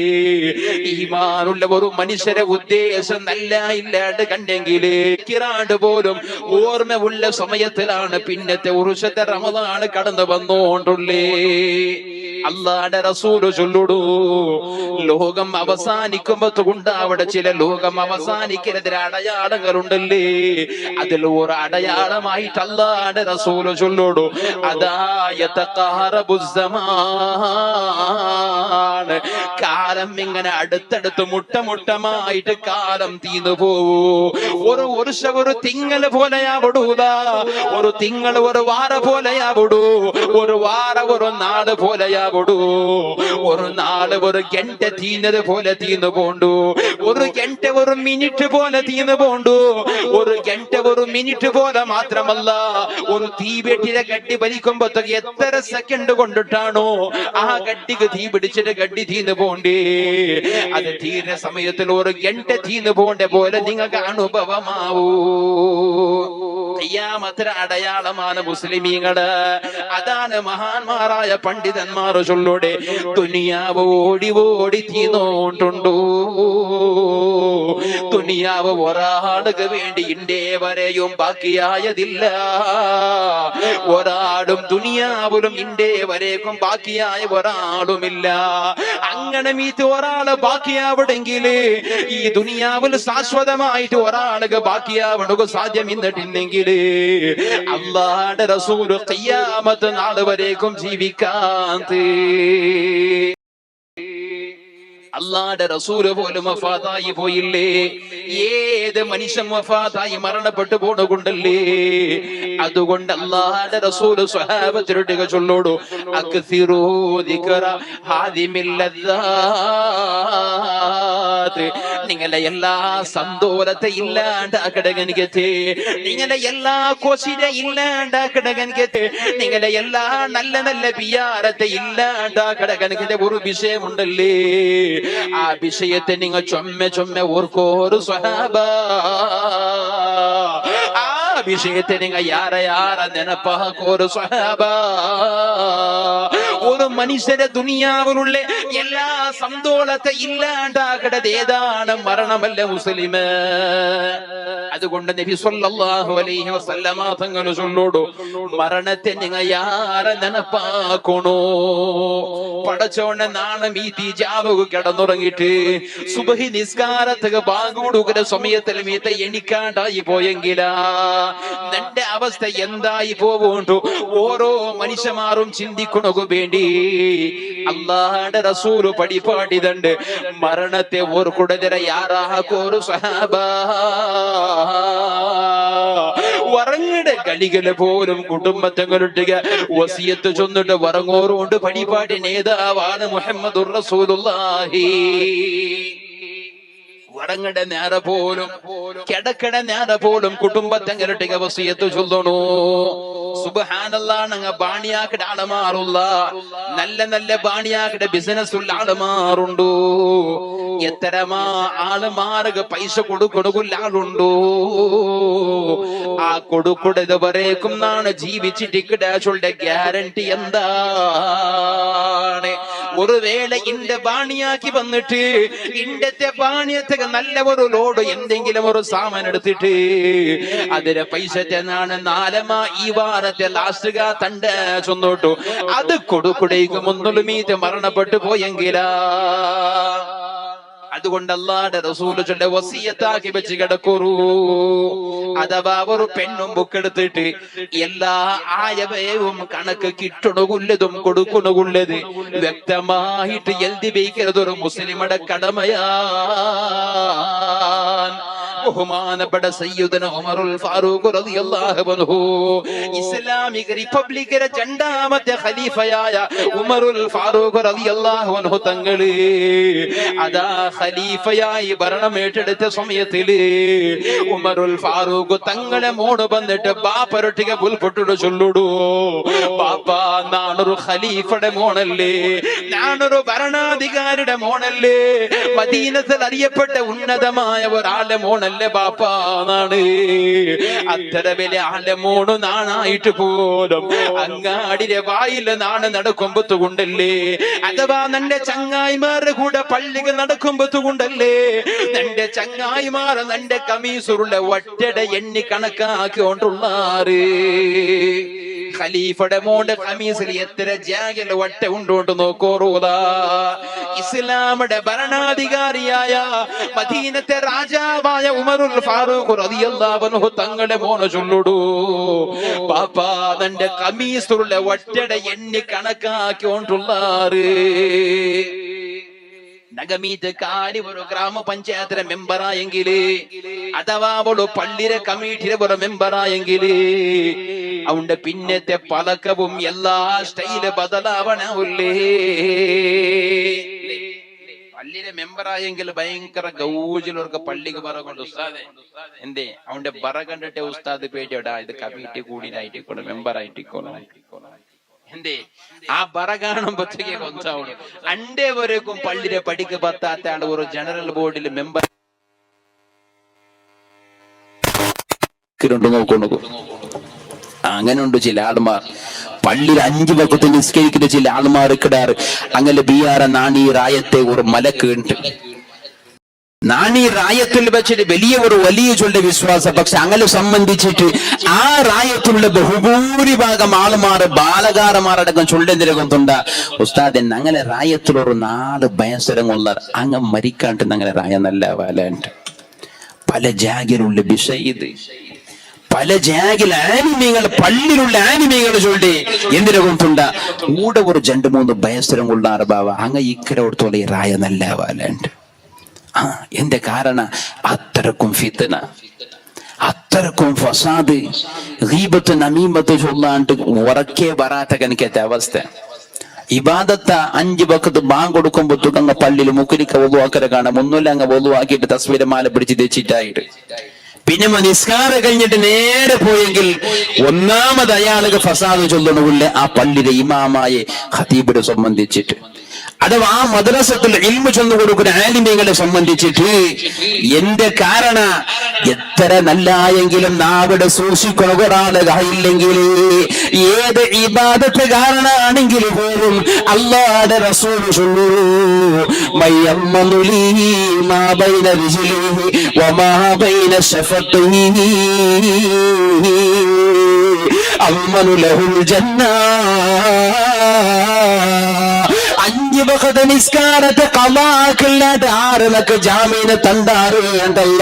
Speaker 1: ഈമാനുള്ള ഒരു മനുഷ്യരെ ഉദ്ദേശം നല്ല ഇല്ലാണ്ട് കണ്ടെങ്കില്, കിറാണ്ട് പോലും ഓർമ്മയുള്ള സമയത്തിലാണ് പിന്നത്തെ ഉറുഷത്തെ റമദാൻ കടന്നു വന്നോണ്ടുള്ളേ. അല്ലാഹുവിന്റെ റസൂൽ ചൊല്ലുടൂ, ലോകം അവസാനിക്കുമ്പോണ്ട് അവിടെ ചില ലോകം അവസാനിക്കുന്നതിന് അടയാളങ്ങളുണ്ടല്ലേ, അതിൽ ഒരു അടയാളമായിട്ട് അല്ലാഹുവിന്റെ റസൂൽ ചൊല്ലുടൂ, കാലം ഇങ്ങനെ അടുത്തടുത്ത് മുട്ടമായിട്ട് കാലം തീർന്നു പോവൂ. ഒരു വർഷം ഒരു തിങ്കൾ പോലെയാവിടൂല, ഒരു തിങ്കൾ ഒരു വാര പോലെയാവിടൂ, ഒരു വാര ഒരു നാട് പോലെ കൂടെയാവടൂ ഒരു നാള് ഒരു ഗണ്ട തീന്നത് പോലെ തീർന്നു പോണ്ടു ഒരു ഗണ്ട ഒരു മിനിറ്റ് പോലെ തീർന്നു പോണ്ടു ഒരു ഗണ്ട ഒരു മിനിറ്റ് പോലെ മാത്രമല്ല ഒരു തീവെട്ടിലെ ഗഡ്ഡി വലിക്കുമ്പോഴത്തേക്ക് എത്ര സെക്കൻഡ് കൊണ്ടിട്ടാണോ ആ ഗഡ്ഡിക്ക് തീ പിടിച്ചിട്ട് ഗഡ്ഡി തീർന്നു പോണ്ടേ അത് തീരുന്ന സമയത്തിൽ ഒരു ഗണ്ട തീർന്നു പോണ്ട പോലെ നിങ്ങൾക്ക് അനുഭവമാവൂ ഖിയാമത്തിന് അടയാളമാണ് മുസ്ലിമീങ്ങള് അതാണ് മഹാന്മാരായ പണ്ഡിതന്മാർ ചൊല്ലോടെ ദുനിയാവ് ഓടി ഓടി തീർന്നോണ്ടുണ്ടോ ദുനിയാവ് ഒരാൾക്ക് വേണ്ടി ഇണ്ടേ വരെയും ബാക്കിയായതില്ല ഒരാളും ദുനിയാവിലും ഇണ്ടേ വരേക്കും ബാക്കിയായ ഒരാളുമില്ല അങ്ങനെ മീത്ത് ഒരാള് ബാക്കിയാവടെങ്കില് ഈ ദുനിയാവിൽ ശാശ്വതമായിട്ട് ഒരാൾക്ക് ബാക്കിയാവണക്ക് സാധ്യം ഇന്നിട്ടില്ലെങ്കിൽ അല്ലാഹുവിന്റെ റസൂൽ ഖിയാമത്ത് നാൾ വരേക്കും ജീവിക്കാൻ അല്ലാഹുവിന്റെ റസൂൽ പോലും വഫാത്തായി പോയില്ലേ ഏത് മനുഷ്യൻ വഫാത്തായി മരണപ്പെട്ടു പോണുകൊണ്ടല്ലേ അതുകൊണ്ട് അല്ലാഹുവിന്റെ റസൂൽ സ്വഹാബത്തിനോട് ചൊല്ലോടു അക്സിറൂ ദിക്റ ഹാദിമിൽ ലദ്ദാത്ത് നിങ്ങളുടെ എല്ലാ സന്തോഷത്തെ ഇല്ലാണ്ടാക്കടകനിക്കത്തെ നിങ്ങളുടെ എല്ലാ കൊശിനെ ഇല്ലാണ്ടാക്കടകനിക്കത്തെ നിങ്ങളുടെ എല്ലാ നല്ല നല്ല വിയാരത്തെ ഇല്ലാണ്ടാക്കടകനിക്കത്തെ ഒരു വിഷയമുണ്ടല്ലേ ആ വിഷയത്തെ നിങ്ങൾ ചൊമ്മ ഓർക്കോരു സ്വഹാബ ആ വിഷയത്തെ നിങ്ങൾ യാറെ നെനപ്പാക്കോരു സ്വഹാബ ഒരു മനുഷ്യന്റെ ദുനിയാവിലുള്ള എല്ലാ സന്തോഷത്തെ ഇല്ലാണ്ടാക്കടത് ഏതാണ് മരണമല്ല മുസ്ലിമ് അതുകൊണ്ട് നബി സല്ലല്ലാഹു അലൈഹി വസല്ലമ തങ്ങൾ ചൊല്ലോടു മരണത്തെ നിങ്ങൾ യാറെ നെനപ്പാക്കണോ പടച്ചോണ്ട നാണം ഈ തീജാവ് കിടന്നുറങ്ങിട്ട് സുബഹി നിസ്കാരത്തിന് ബാങ്കുകൊടുക്കുന്ന സമയത്തിൽ മീത്ത എണിക്കാണ്ടായി പോയെങ്കിലാ നിന്റെ അവസ്ഥ എന്തായി പോവുണ്ടോ ഓരോ മനുഷ്യന്മാരും ചിന്തിക്കണു വേണ്ടി അല്ലാഹുവിന്റെ റസൂൽ പടിപാടിതുണ്ട് മരണത്തെ ഓർക്കുടതര യാറാക്കോരു സഹാബ ഉറങ്ങടെ കളികള് പോലും കുടുംബത്തങ്ങളുടെ വസിയത്ത് ചൊന്നിട്ട് ഉറങ്ങോറുകൊണ്ട് പടിപാടി നേതാവാണ് മുഹമ്മദുർ റസൂലുള്ളാഹി ഉറങ്ങടെ നേരെ പോലും കിടക്കട നേരെ പോലും കുടുംബത്തങ്ങളുടെ വസിയത്ത് ചൊല്ലണോ സുബ്ഹാനല്ലാഹ് ബാണിയാക്കിടെ ആള് മാറുള്ള നല്ല നല്ല ബാണിയാക്കിടെ ബിസിനസ് ഉള്ള ആള് മാറുണ്ടോ എത്തരമാ ആള് മാറുക പൈസ കൊടുക്കൊടുക്കുന്ന ആളുണ്ടോ ആ കൊടുക്കുന്നത് വരേക്കും നാണ് ജീവിച്ചിട്ട് ഗ്യാരണ്ടി എന്താണ് ഒരു വേള ഇന്റെ ബാണിയാക്കി വന്നിട്ട് ഇണ്ടത്തെ ബാണിയത്തെ നല്ല ഒരു ലോഡ് എന്തെങ്കിലും ഒരു സാമാൻ എടുത്തിട്ട് അതിന്റെ പൈസത്തെ നാണ് നാലമാ ഈ വാരത്തെ ലാസ്റ്റുക തണ്ട ചൊന്നോട്ടു അത് കൊടുക്കുടേക്ക് മുന്നുളുമീറ്റ് മരണപ്പെട്ടു പോയെങ്കിലാ അതുകൊണ്ട് അല്ലാഹുവിന്റെ റസൂൽ ചൊല്ലിയ വസിയത്താക്കി വെച്ച് കിടക്കൂ അഥവാ ഒരു പെണ്ണും ബുക്കെടുത്തിട്ട് എല്ലാ ആയവയും കണക്ക് കിട്ടണുള്ളതും കൊടുക്കണുള്ളത് വ്യക്തമായിട്ട് എഴുതി വയ്ക്കരുതൊരു മുസ്ലിമുടെ കടമയാ ബഹുമാനപ്പെട്ട സയ്യിദുന ഉമറുൽ ഫാറൂഖ് റളിയല്ലാഹു അൻഹു ഇസ്ലാമിക റിപ്പബ്ലിക്കിന്റെ രണ്ടാമത്തെ ഖലീഫയായ ഉമറുൽ ഫാറൂഖ് റളിയല്ലാഹു അൻഹു തങ്ങളെ അതാ ഖലീഫയായി ഭരണം ഏറ്റെടുത്ത സമയത്തില് ഉമറുൽ ഫാറൂഖ് തങ്ങളെ മോട് വന്നിട്ട് ബാപ്പരൊട്ടിക പുൽപൊട്ടു ചൊല്ലുടൂ ബാപ്പാ നാണൊരു ഖലീഫയുടെ മോണല്ലേ ഞാനൊരു ഭരണാധികാരിയുടെ മോണല്ലേ മദീനത്തിൽ അറിയപ്പെട്ട ഉന്നതമായ ഒരാളുടെ മോണല്ലേ ബാപ്പാണ് അത്ര വലിയ ആളുടെ മോണ് നാണായിട്ട് പോലും അങ്ങാടിലെ വായില് നാണ് നടക്കുമ്പോത്തുകൊണ്ടല്ലേ അഥവാ നിന്റെ ചങ്ങായിമാരുടെ കൂടെ പള്ളിക്ക് നടക്കുമ്പോത്തുകൊണ്ടല്ലേ നിന്റെ ചങ്ങായിമാർ നിന്റെ കമീസുള്ള ഒറ്റട എണ്ണി കണക്കാക്കിക്കൊണ്ടുള്ളാറ് ഖലീഫയുടെ മോന്റെ ഖമീസിൽ എത്ര ജാഗിൽ ഒറ്റ ഉണ്ടോണ്ട് നോക്കോറൂല ഇസ്ലാമിന്റെ ഭരണാധികാരിയായ മദീനത്തെ രാജാവായ ഉമറുൽ ഫാറൂഖ് റളിയല്ലാഹു അൻഹു തങ്ങളുടെ മോനെ ചൊല്ലുടൂ പാപ്പാ തന്റെ ഖമീസിലുള്ള ഒറ്റട എണ്ണി കണക്കാക്കിക്കൊണ്ടുള്ളാറ് നഗമീത്ത് കാടി ഒരു ഗ്രാമപഞ്ചായത്തിലെ മെമ്പറായെങ്കില് അഥവാ ഒരു പള്ളിയുടെ കമ്മിറ്റിയിലെ ഒരു മെമ്പറായെങ്കില് അവന്റെ പിന്നത്തെ പതക്കവും എല്ലാ സ്റ്റൈല് ബദലാവണല്ലേ. പള്ളിയിലെ മെമ്പറായെങ്കിൽ ഭയങ്കര ഗൗജിലവർക്ക് പള്ളിക്ക് പറ കൊണ്ട് ഉസ്താദെ എന്തേ അവന്റെ ബറ കണ്ടിട്ട് ഉസ്താദ് പേടിയോടാ ഇത് കമ്മിറ്റി കൂടിയിട്ടായിട്ടിക്കോളും മെമ്പറായിട്ടിക്കോളും എന്തേ ആ ബറ കാണുമ്പോഴത്തേക്ക് കൊഞ്ചാവണം. അണ്ടേ വരേക്കും പള്ളിയിലെ പഠിക്ക് പത്താത്ത ആള് ഒരു ജനറൽ ബോർഡിൽ മെമ്പർ നോക്കുന്നു. അങ്ങനെ ഉണ്ട് ചില ആൾമാർ പള്ളിയിൽ 5 വഖത്ത് നിസ്കരിക്കുന്ന ചില ആൾമാർ കിടാറ്. അങ്ങനെ ബിയാറ നാണി റായത്തെ ഒരു മലക്ക് ഉണ്ട്. നാണി റായത്തിൽ വെച്ചിട്ട് വലിയ ചൊല്ല വിശ്വാസം. പക്ഷെ അങ്ങനെ സംബന്ധിച്ചിട്ട് ആ റായത്തിലുള്ള ബഹുഭൂരിഭാഗം ആൾമാർ ബാലകാരന്മാരടക്കം ചൊല്ലുന്നിരകൊണ്ടുണ്ട ഉസ്താദൻ അങ്ങനെ റായത്തിലൊരു 4 ഭയസരങ്ങളുള്ള അങ്ങ് മരിക്കാണ്ട് അങ്ങനെ റായ നല്ല വാലുണ്ട്. പല ജാഗിലുള്ള വിഷയത് പല ജാഗിൽ ആനിമീങ്ങൾ പള്ളിയിലുള്ള ആനിമീങ്ങൾ ചൊല്ലി എന്തിനെ കൊണ്ടുണ്ട കൂടെ ഒരു 2-3 ഭയസരം കൊള്ളാറ ബാവ അങ്ങ ഇക്കരോടത്തോളം ഈ റായ നല്ല വാലുണ്ട്. എന്റെ കാരണം അത്രക്കും ഫിത്ന അത്രക്കും ഫസാദ് ഗീബത്ത് നമീമത്ത് ചൊല്ലാണ്ട് ഉറക്കെ വരാത്ത കനിക്കത്തെ അവസ്ഥ. ഇബാദത്ത 5 വഖത്ത് ബാങ്ക് കൊടുക്കുമ്പോ തുകങ്ങ പള്ളിയിൽ മുക്കരിക്ക വധുവാക്കര കാണാം. ഒന്നുമില്ല അങ്ങ് വധുവാക്കിയിട്ട് തസ്വീരമാല പിടിച്ച് തെച്ചിട്ടായിട്ട് പിന്നെ നിസ്കാരം കഴിഞ്ഞിട്ട് നേരെ പോയെങ്കിൽ ഒന്നാമത് അയാൾക്ക് ഫസാദ് ചൊല്ലണമില്ല ആ പള്ളിയിലെ ഇമാമായ ഖതീബിനെ സംബന്ധിച്ചിട്ട്. അഥവാ ആ മദ്രസത്തിൽ ഇൽമു ചൊന്നു കൊടുക്കുന്ന ആലിമീങ്ങളെ സംബന്ധിച്ചിട്ട് എന്റെ കാരണ എത്ര നല്ലായെങ്കിലും നാവിടെ സൂക്ഷിക്കണം. ഒരാള് ഇല്ലെങ്കിൽ ഏത് ഇബാദത്ത് കാരണാണെങ്കിൽ പോലും അല്ലാഹുവിന്റെ റസൂൽ ചൊല്ലൂ മയ്യമ്മനുലി മാ ബൈന റിജ്ലിഹി വമാ ബൈന ശഫഖിഹി അമ്മനു ലഹുൽ ജന്ന. 5 വഖത്ത് നിസ്കാരത്തെ ഖളാക്കില്ലാതെ 6 ലക്ക ജാമീന് തണ്ടാറ് വേണ്ടല്ല.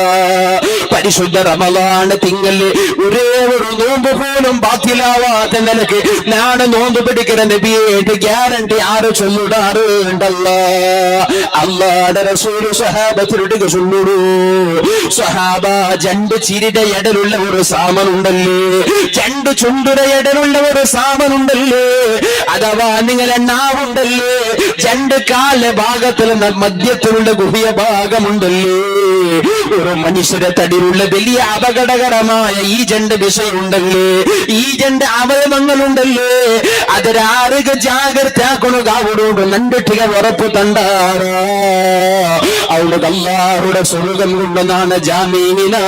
Speaker 1: പരിശുദ്ധ റമളാൻ തിങ്കളിൽ ഒരേ ഒരു നോമ്പ് പോലും ബാത്തിലാവാത്ത നിലക്ക് നാളെ നോമ്പ് പിടിക്കുന്ന നബിയായിട്ട് ഗ്യാരണ്ടി ആര് ചൊല്ലിടാറ് വേണ്ടല്ല. അല്ലാഹുവിന്റെ റസൂൽ സ്വഹാബത്തിനോട് ചൊല്ലുടൂ സ്വഹാബ 2 ചിരിയുടെ ഇടയിലുള്ള ഒരു സാമനുണ്ടല്ലേ 2 ചുണ്ടുടെ ഇടയിലുള്ള ഒരു സാമനുണ്ടല്ലേ അഥവാ നിങ്ങളെ നാവുണ്ടല്ലേ 2 കാല ഭാഗത്തിലുള്ള മധ്യത്തിലുള്ള ഗുഹ്യ ഭാഗമുണ്ടല്ലേ ഒരു മനുഷ്യരെ തടിയിലുള്ള വലിയ അപകടകരമായ ഈ 2 വിഷയമുണ്ടല്ലേ ഈ 2 അവയവങ്ങളുണ്ടല്ലേ അതിരാറുക ജാഗ്രത ആക്കണോട് നണ്ടിട്ടിക ഉറപ്പ് തണ്ടാറ അവിടെ അല്ലാഹുവിന്റെ സ്വർഗ്ഗം കൊണ്ടെന്നാണ് ജാമീനാണ്.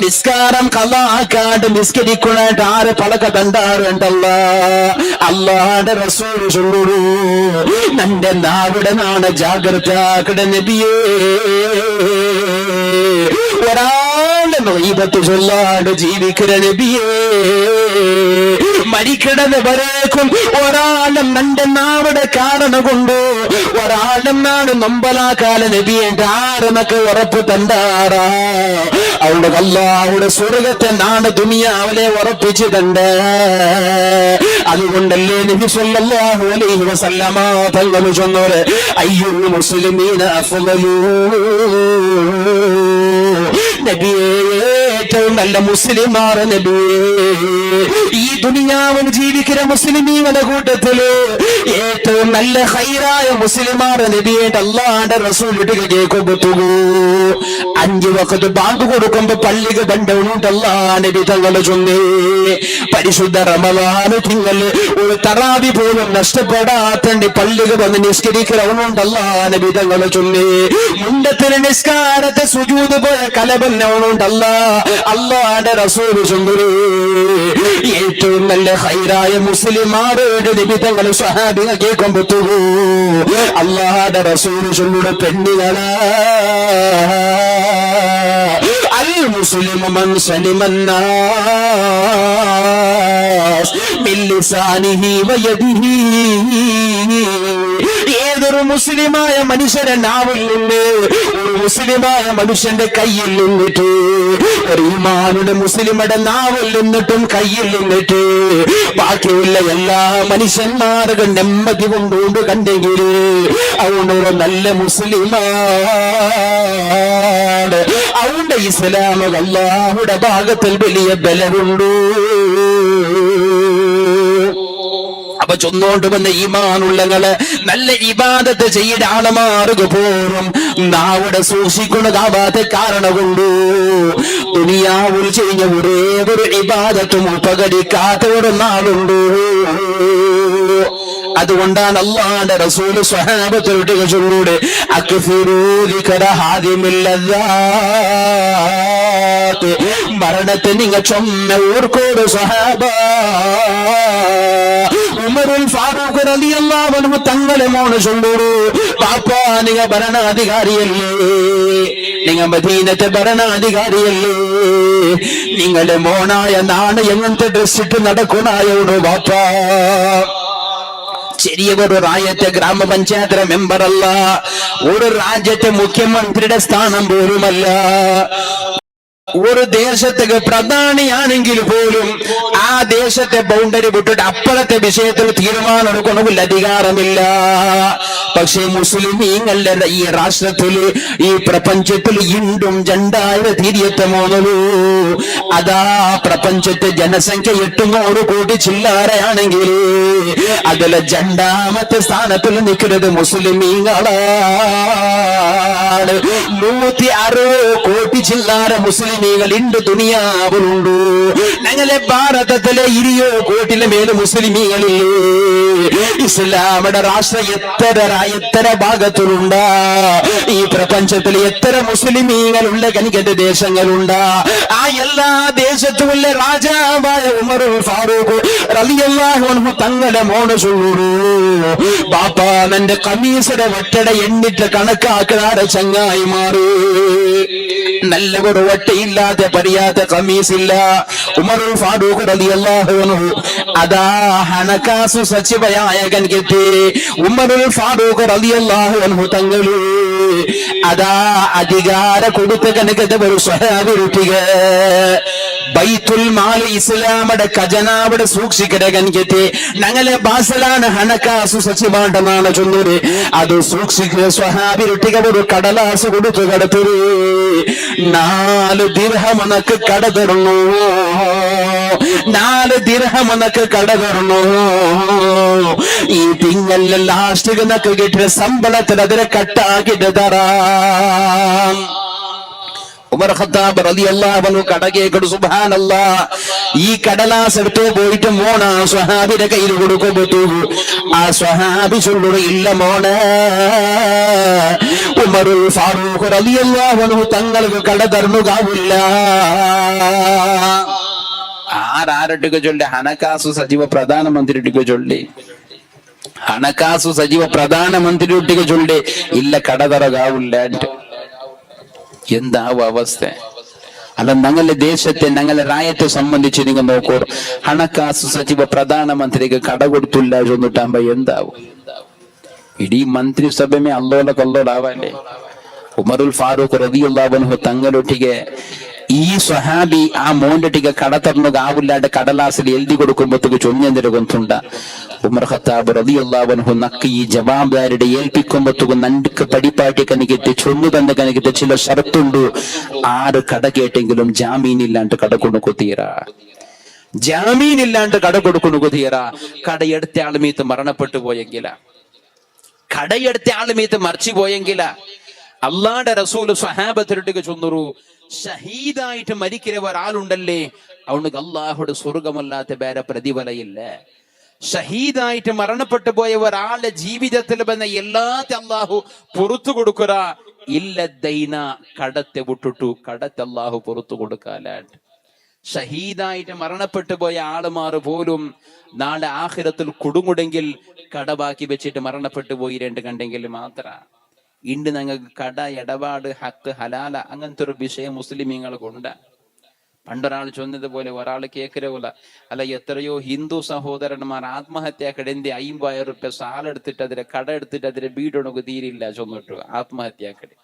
Speaker 1: നിസ്കാരം ഖളാക്കാണ്ട് നിസ്കരിക്കണായിട്ട് ആര് പളക്ക തണ്ടാറുണ്ടല്ല. അല്ലാഹുവിന്റെ റസൂൽ ചൊല്ലുടൂ നന്റെ നാവിടെ നാണ് ജാഗ്രത ആക്കട നബിയേ. ഒരാളുടെ ഗീബത്ത് ചൊല്ലാണ്ട് ജീവിക്കണ നബിയേ. മരിക്കണത് വരേക്കും ഒരാളും നന്റെ നാവിടെ കാരണം കൊണ്ട് ഒരാളും നാട് നമ്പലാക്കാല നബിയേന്റെ ആരെന്നൊക്കെ ഉറപ്പ് തണ്ടാറാ. അവിടെ അല്ലാഹുവിന്റെ സ്വർഗ്ഗത്തെ നാട് ദുനിയാവിലെ ഉറപ്പിച്ചു തണ്ട്. അതുകൊണ്ടല്ലേ നബി സല്ലല്ലാഹു അലൈഹി വസല്ലമ തങ്ങൾ ചൊന്നോര് അയ്യുൽ മുസ്ലിമീന അഫ്ളലൂ നബിയേ ഏറ്റവും നല്ല മുസ്ലിമാർ നബിയേ. ഈ ദുനിയാവിൽ ജീവിക്കുന്ന മുസ്ലിമീങ്ങളുടെ കൂട്ടത്തില് ഏറ്റവും നല്ല ഖൈറായ മുസ്ലിമാർ നബിയായിട്ട് അല്ലാഹുവിന്റെ റസൂൽ കേൾക്കുമ്പോ 5 വഖത്ത് ബാങ്ക് കൊടുക്കുമ്പോ പള്ളിക്ക് ബന്ധമുണ്ട് അല്ലാഹു നബി തങ്ങൾ ചൊന്നേ. പരിശുദ്ധ റമളാൻ തിങ്കളിൽ ഒരു തറാവി പോലും നഷ്ടപ്പെടാത്തണ്ടി പള്ളിക്ക് വന്ന് നിസ്കരിക്കണമുണ്ട് അല്ലാഹു നബി തങ്ങൾ ചൊന്നേ. മുണ്ടത്തിന് നിസ്കാരത്തെ സുജൂദ് പോയ കലബന്നവനുണ്ടല്ല അല്ലാഹുവിന്റെ റസൂൽ ചൊന്നേ. ഏറ്റവും നല്ല ഖൈറായ മുസ്ലിമാരുടെ നബി തങ്ങൾ സ്വഹാബികൾ കേൾക്കുമ്പോ അല്ലാഹുവിന്റെ റസൂൽ ചൊല്ലുടെ പെണ്ണുകളാ അൽ മുസ്ലിമു മൻ സലിമന്നാസ് മിൻ ലിസാനിഹി വയദിഹി. ഏതൊരു മുസ്ലിമായ മനുഷ്യന്റെ നാവിൽ നിന്ന് ഒരു മുസ്ലിമായ മനുഷ്യന്റെ കയ്യിൽ നിന്നിട്ട് ഒരു ഈമാനുടെ മുസ്ലിമുടെ നാവിൽ നിന്നിട്ടും കയ്യിൽ നിന്നിട്ട് ബാക്കിയുള്ള എല്ലാ മനുഷ്യന്മാർക്കും നെമ്മതി കൊണ്ടുകൊണ്ട് കണ്ടെങ്കിൽ അതുകൊണ്ട് നല്ല മുസ്ലിമാണ്.
Speaker 2: അതുകൊണ്ട് ഇസ്ലാം അല്ലാഹുടെ ഭാഗത്തിൽ വലിയ ബലമുണ്ട്. അപ്പൊ ചൊന്നോണ്ട് വന്ന ഈമാനുള്ളങ്ങള് നല്ല ഇബാദത്ത് ചെയ്യുടെ ആള് മാറുക പോലും നാവിടെ സൂക്ഷിക്കുന്നതാവാത്ത കാരണം കൊണ്ട് ദുനിയാവിൽ ചെയ്ഞ്ഞ ഒരേ ഒരു ഇബാദത്തും ഉപകരിക്കാത്ത ഒരു നാളുണ്ട്. അതുകൊണ്ടാണ് അല്ലാഹുവിന്റെ റസൂൽ സ്വഹാബത്തോട് ചൊല്ലുടെ അക്ഫിറൂ ദിക്റ ഹാദിമില്ലദാത്ത്, മരണത്തെ നിങ്ങൾ ചൊന്ന ഓർക്കോട് സ്വഹാബ. ഉമറുൽ ഫാറൂഖ് റളിയല്ലാഹു അൻഹു തങ്ങളെ മോനെ ചൊല്ലൂടു, പാപ്പാ നിങ്ങ ഭരണാധികാരിയല്ലേ, നിങ്ങ മദീനത്തെ ഭരണാധികാരിയല്ലേ, നിങ്ങളുടെ മോനായ നാണ് എങ്ങനത്തെ ഡ്രസ് ഇട്ട് നടക്കുന്നായോടു പാപ്പാ. ചെറിയ ഒരു രാജ്യത്തെ ഗ്രാമപഞ്ചായത്ത് മെമ്പറല്ല, ഒരു രാജ്യത്തെ മുഖ്യമന്ത്രിയുടെ സ്ഥാനം പോലുമല്ല, ഒരു ദേശത്തേക്ക് പ്രധാനിയാണെങ്കിൽ പോലും ആ ദേശത്തെ ബൗണ്ടറി വിട്ടിട്ട് അപ്പുറത്തെ വിഷയത്തിൽ തീരുമാനം എടുക്കണമെങ്കിൽ അധികാരമില്ല. പക്ഷേ മുസ്ലിമീങ്ങളുടെ ഈ രാഷ്ട്രത്തിൽ ഈ പ്രപഞ്ചത്തിൽ ഇണ്ടും 2023 അതാ പ്രപഞ്ചത്തെ ജനസംഖ്യ 800 കോടി ചില്ലാരെയാണെങ്കിൽ അതിലെ 2ാമത്തെ സ്ഥാനത്തിൽ നിൽക്കുന്നത് മുസ്ലിമീങ്ങളാണ്. 160 കോടി ചില്ലാര മുസ്ലിമീങ്ങൾ ഇണ്ട് ദുനിയാവിലുണ്ട്. ഞങ്ങളെ ഭാരതത്തിലെ 20 കോടിയിലെ മേല് മുസ്ലിമീങ്ങളില്ലേ. ഇസ്ലാമിന്റെ രാഷ്ട്രം എത്ര ഭാഗത്തിലുണ്ട്, ഈ പ്രപഞ്ചത്തിൽ എത്ര മുസ്ലിമീങ്ങളുണ്ട്, കനികന്റെ ദേശങ്ങളുണ്ട്. ആ എല്ലാ ദേശത്തുമുള്ള രാജാവായ ഉമറുൽ ഫാറൂഖ് റളിയല്ലാഹു അൻഹു തങ്ങളെ മോനെ ചൊല്ലൂടു, ബാപ്പാ എന്റെ കമീസിന്റെ വട്ടട എണ്ണിട്ട് കണക്കാക്കാതെ ചങ്ങായി മാറി. നല്ല ഒരു വട്ടയില്ലാതെ പരിയാത്ത കമീസില്ല. ഉമറുൽ ഫാറൂഖ് റളിയല്ലാഹു അൻഹു അതാ ഹനക്കാസു സച്ചിവയായ കനികത്തെ ഉമറുൽ ഫാറൂഖ് റളിയല്ലാഹു അൻഹു തങ്ങള് അതാ അധികാര കൊടുത്ത കനകത്തെ ഒരു സ്വഹാബി രുട്ടിക ബൈത്തുൽ മാൽ ഇസ്ലാമിന്റെ ഖജനാവിടെ സൂക്ഷിക്കട കനികത്തെ ഞങ്ങളെ ബാസലാണ് ഹനക്കാസു സച്ചിവാണ്ടെന്നാണ് ചൊന്നത്. അത് സൂക്ഷിക്കുക സ്വഹാബി രുട്ടിക ഒരു കടലാസ് കൊടുത്തു കടത്തരു 4 ദിർഹം എനക്ക് കട തരുന്നു, 4 ദിർഹം എനക്ക് കട തരുന്നു. ഈ തിങ്ങലിലെ ലാസ്റ്റ് എനക്ക് കിട്ടിയ ശമ്പളത്തിൽ അതിനെ കട്ടാക്കിട്ട് തരാം. ഉമർ ഖത്താബ് റളിയല്ലാഹു അൻഹു കടകേക്കടു സുബ്ഹാനല്ലാഹ്. ഈ കടലാസ് എടുത്തു പോയിട്ട് മോണ സ്വഹാബിയുടെ കയ്യിൽ കൊടുക്കുമ്പോ ആ സ്വഹാബി ചൊല്ലു, ഇല്ല മോനെ, ഉമറുൽ ഫാറൂഖ് റളിയല്ലാഹു അൻഹു തങ്ങൾക്ക് കട തരുന്നുകാവില്ല. ആരട്ടിക്ക് ചൊല്ലി? ഹനക്കാസു സജീവ പ്രധാനമന്ത്രിക്ക് ചൊല്ലി, ഹണക്കാസു സജീവ പ്രധാനമന്ത്രിക്ക് ചൊല്ലി, ഇല്ല കട തറകാവില്ല. എന്താവും അവസ്ഥ? അല്ല, ഞങ്ങളുടെ ദേശത്തെ ഞങ്ങളുടെ രാജ്യത്തെ സംബന്ധിച്ച് നിങ്ങൾ നോക്കൂ, ഹണക്കാസു സಚಿವ പ്രധാനമന്ത്രിക്ക് കട കൊടുത്തില്ല ചൊന്നിട്ടാകുമ്പോ എന്താവും? ഇടീ മന്ത്രിസഭമേ അല്ലോല കൊല്ലോലാവല്ലേ. ഉമറുൽ ഫാറൂഖ് റളിയല്ലാഹു അൻഹു തങ്ങളൊട്ടിಗೆ ഈ സ്വഹാബി ആ മോന്റൊട്ടിಗೆ കട തരണಗಾവില്ലാണ്ട് കടലാസിൽ എഴുതി കൊടുക്കുമ്പോഴത്തേക്ക് ചൊഞ്ഞെന്തിര ഗൊಂತುಂಡ. ഉമർ ഖത്താബ് റളിയല്ലാഹു അൻഹു നക്ക് ഈ ജവാബ്ദാരിയുടെ ഏൽപ്പിക്കുമ്പോഴത്തേക്ക് നടുക്ക് പടിപ്പാട്ടി കനിക്കിട്ട് ചൊന്നു തന്ന കനിക്കിട്ട് ചില ഷർത്തുണ്ട്. 6 കട കേട്ടെങ്കിലും ജാമീനില്ലാണ്ട് കട കൊടുക്കു തീരാ, ജാമീനില്ലാണ്ട് കട കൊടുക്കുന്നു തീരാ. കടയെടുത്ത ആളുമീത്ത് മരണപ്പെട്ടു പോയെങ്കില, കടയെടുത്ത ആളുമീത്ത് മറിച്ചു പോയെങ്കില അള്ളാന്റെ റസൂൽ സ്വഹാബത്തിനൊട്ടിക്ക് ചൊന്നൊരു ഷഹീദായിട്ട് മരിക്കുന്ന ഒരാളുണ്ടല്ലേ, അവനക്ക് അള്ളാഹുടെ സ്വർഗമല്ലാത്ത വേറെ പ്രതിഫലയില്ല. ഷഹീദായിട്ട് മരണപ്പെട്ടു പോയ ഒരാളുടെ ജീവിതത്തിൽ വന്ന എല്ലാത്ത അള്ളാഹു പുറത്തു കൊടുക്കുക. ഇല്ല ദൈന, കടത്തെ വിട്ടിട്ടു കടത്തെ അള്ളാഹു പുറത്തു കൊടുക്കാലാണ്ട്. ഷഹീദായിട്ട് മരണപ്പെട്ടു പോയ ആളുമാർ പോലും നാളെ ആഖിറത്തിൽ കുടുങ്ങുടെങ്കിൽ കടബാക്കി വെച്ചിട്ട് മരണപ്പെട്ടു പോയി 2 കണ്ടെങ്കിൽ മാത്ര. ഇണ്ട് ഞങ്ങൾക്ക് കട, ഇടപാട്, ഹക്ക്, ഹലാല അങ്ങനത്തെ ഒരു വിഷയം മുസ്ലിമീങ്ങൾക്കുണ്ട്. പണ്ടൊരാൾ ചൊന്നതുപോലെ ഒരാൾ കേൾക്കരുല്ല, അല്ല എത്രയോ ഹിന്ദു സഹോദരന്മാർ ആത്മഹത്യ കിടന്തി 50,000 റുപ്യ സാലെടുത്തിട്ട് അതിലെ കട എടുത്തിട്ട് അതിലെ വീടൊണക്ക് തീരില്ല ചൊന്നിട്ടു ആത്മഹത്യാക്കടി.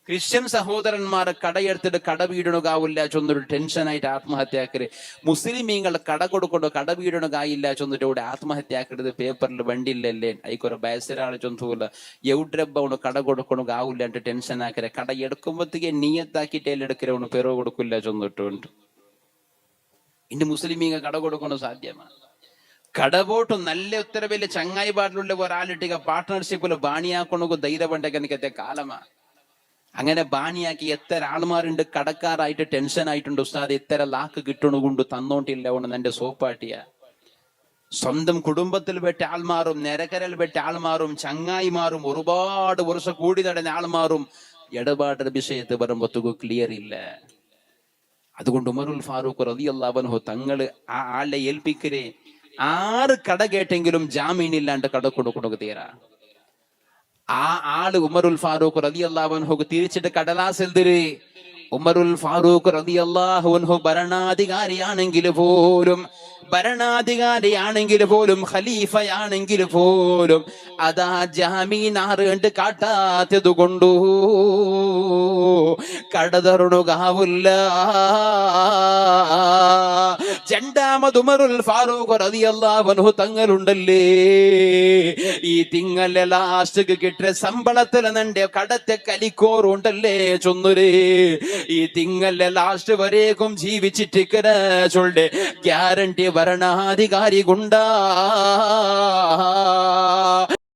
Speaker 2: ക്രിസ്ത്യൻ സഹോദരന്മാർ കടയെടുത്തിട്ട് കട വീടണുകാവില്ല ചൊന്നൊരു ടെൻഷനായിട്ട് ആത്മഹത്യാക്കര്. മുസ്ലിമീങ്ങൾ കട കൊടുക്കൊണ്ടോ കട വീടണുകായില്ല ചൊന്നിട്ട് ഇവിടെ ആത്മഹത്യാക്കരുത് പേപ്പറിൽ വണ്ടിയില്ലല്ലേ അയിക്കൊരു ബയസരാള് ചൊന്തൂല എവിടെബണ് കട കൊടുക്കണുകാവില്ല എന്നിട്ട് ടെൻഷൻ ആക്കരെ. കട എടുക്കുമ്പോഴത്തേക്ക് നീയത്താക്കിട്ടേൽ എടുക്കരവണ് പെറോ കൊടുക്കില്ല ചൊന്നിട്ടുണ്ട്. ഇന്ന് മുസ്ലിമീങ്ങൾ കട കൊടുക്കണോ സാധ്യമാണ്? കടപോട്ട് നല്ല ഉത്തരവില് ചങ്ങായി പാട്ടിലുള്ള ഒരാളിട്ടിക പാർട്ട്ണർഷിപ്പില് ബാണിയാക്കൊണു ധൈര്യപണ്ടകത്തെ കാലമാ. അങ്ങനെ ബാണിയാക്കി എത്ര ആൾമാരുണ്ട് കടക്കാരായിട്ട് ടെൻഷൻ ആയിട്ടുണ്ട്. ഉസ്താദ് എത്ര ലാക്ക് കിട്ടണുകൊണ്ട് തന്നോണ്ടില്ല കൊണ്ട് എന്റെ സോപ്പാട്ടിയ. സ്വന്തം കുടുംബത്തിൽ പെട്ട ആൾമാറും നെരക്കരൽ പെട്ട ആൾമാറും ചങ്ങായിമാറും ഒരുപാട് വർഷം കൂടി നടന്ന ആൾമാറും ഇടപാട് വിഷയത്ത് വരുമ്പോ ക്ലിയർ ഇല്ല. അതുകൊണ്ട് ഉമറുൽ ഫാറൂഖ് റളിയല്ലാഹു അൻഹു തങ്ങള് ആ ആളെ ഏൽപ്പിക്കരെ 6 കട കേട്ടെങ്കിലും ജാമീൻ ഇല്ലാണ്ട് കട കൊടുക്കണു തീരാ. ആ ആള് ഉമറുൽ ഫാറൂഖ് റളിയല്ലാഹു അൻഹു തിരിച്ചിട്ട് കടലാസ് എഴുതിര്. ഉമറുൽ ഫാറൂഖ് റളിയല്ലാഹു അൻഹു ഭരണാധികാരിയാണെങ്കിൽ പോലും ഖലീഫയാണെങ്കിൽ പോലും അതാ ജാമീൻ 6 കണ്ട് കാട്ടാത്തത് കൊണ്ടു കടതറുണുകാവില്ല. രണ്ടാമത് ഉമറുൽ ഫാറൂഖ് റളിയല്ലാഹു അൻഹു തങ്ങളുണ്ടല്ലേ ഈ തിങ്ങലെ ലാസ്റ്റ് കിട്ടിയ ശമ്പളത്തിൽ നന്റെ കടത്തെ കലിക്കോറുണ്ടല്ലേ ചൊന്നൊരേ ഈ തിങ്ങലെ ലാസ്റ്റ് വരേക്കും ജീവിച്ചിട്ട് ചൊല്ലെ ഗ്യാരണ്ടി ഭരണാധികാരി കൊണ്ടാ.